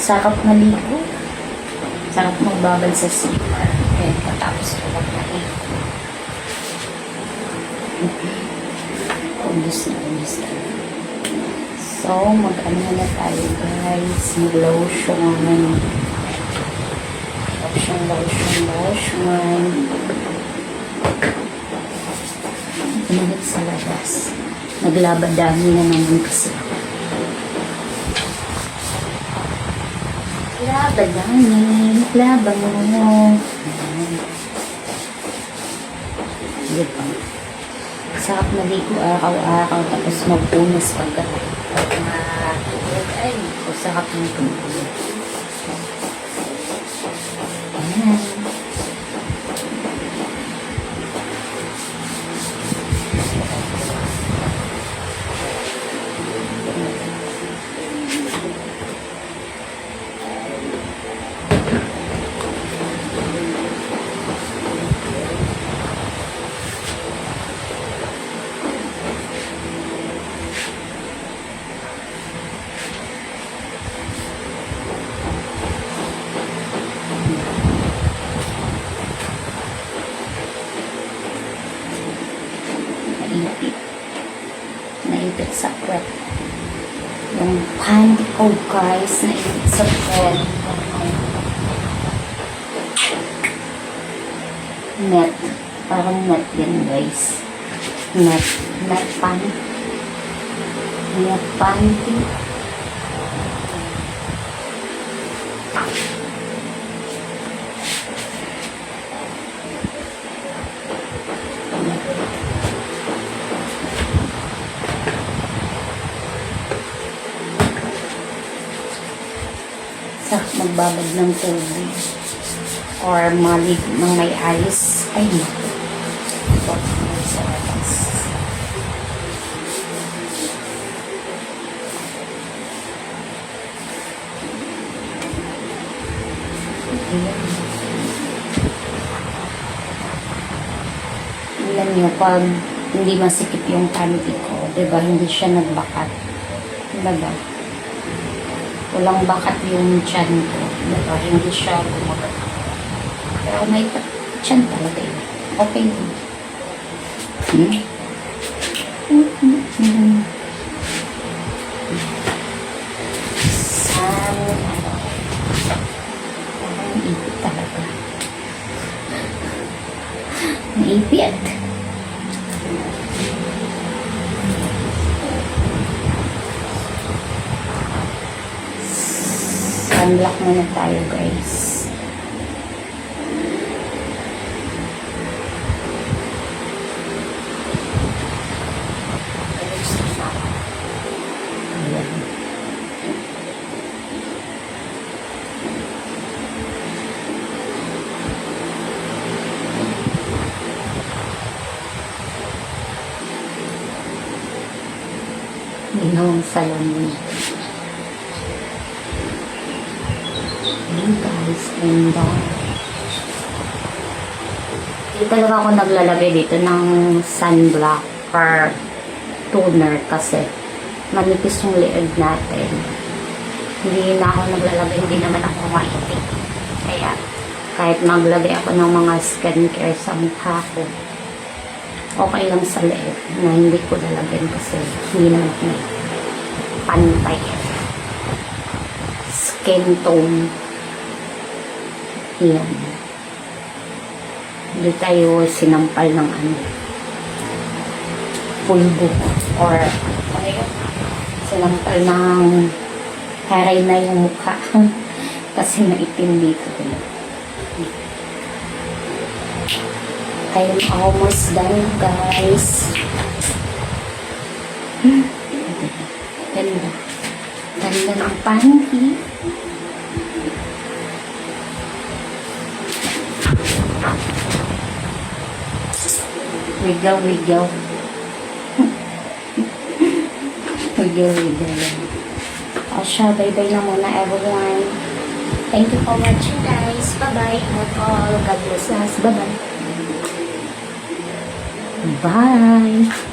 Sarap maligo. Sarap magbabal sa CR. Ayan, katapos ko lang maligo. Ubus na. So, mag-ano na tayo guys. Mag-lotion. Lotion. Umalit sa labas. Naglabadami na naman kasi ako. Laban mo. Diba? Sarap maligo araw-araw tapos magpunas pagkatapos ay, sarap ng tubig. Ayan. Naipit sa puwet. Yung panty ko guys, naipit sa puwet. Net. Parang net din guys. Net panty. Net panty. Magbabad ng tubig or malig ng may ice. Ay, naku. Ito, sa labas. Ayan nyo, pag hindi masikip yung panty ko, diba, hindi siya nagbakat. Diba? Walang bakat yung tiyan ko. Diba? Hindi siya gumagat. Pero may tiyan talaga yun. Okay din. Parang ipit talaga. Naipit. Unlock muna tayo guys. Ayan. Ginawang salon niya. Guys, and hindi talaga ako naglalagay dito ng sunblock or toner kasi manipis yung leeg natin. Hindi na ako naglalagay, hindi naman ako maitik. Kaya kahit maglagay ako ng mga skincare sa mukha ko, okay lang sa leeg na hindi ko lalagyan kasi hindi naman may pantay skin tone. Yan. Hindi tayo sinampal ng pulbo or sinampal ng haray na yung mukha kasi naitim dito. I'm almost done guys. Ganda. Ganda ng panty. Wiggle. Wiggle. O siya, bye-bye na muna everyone. Thank you for watching guys. Bye-bye. Ingat all. God bless us. Bye-bye. Bye.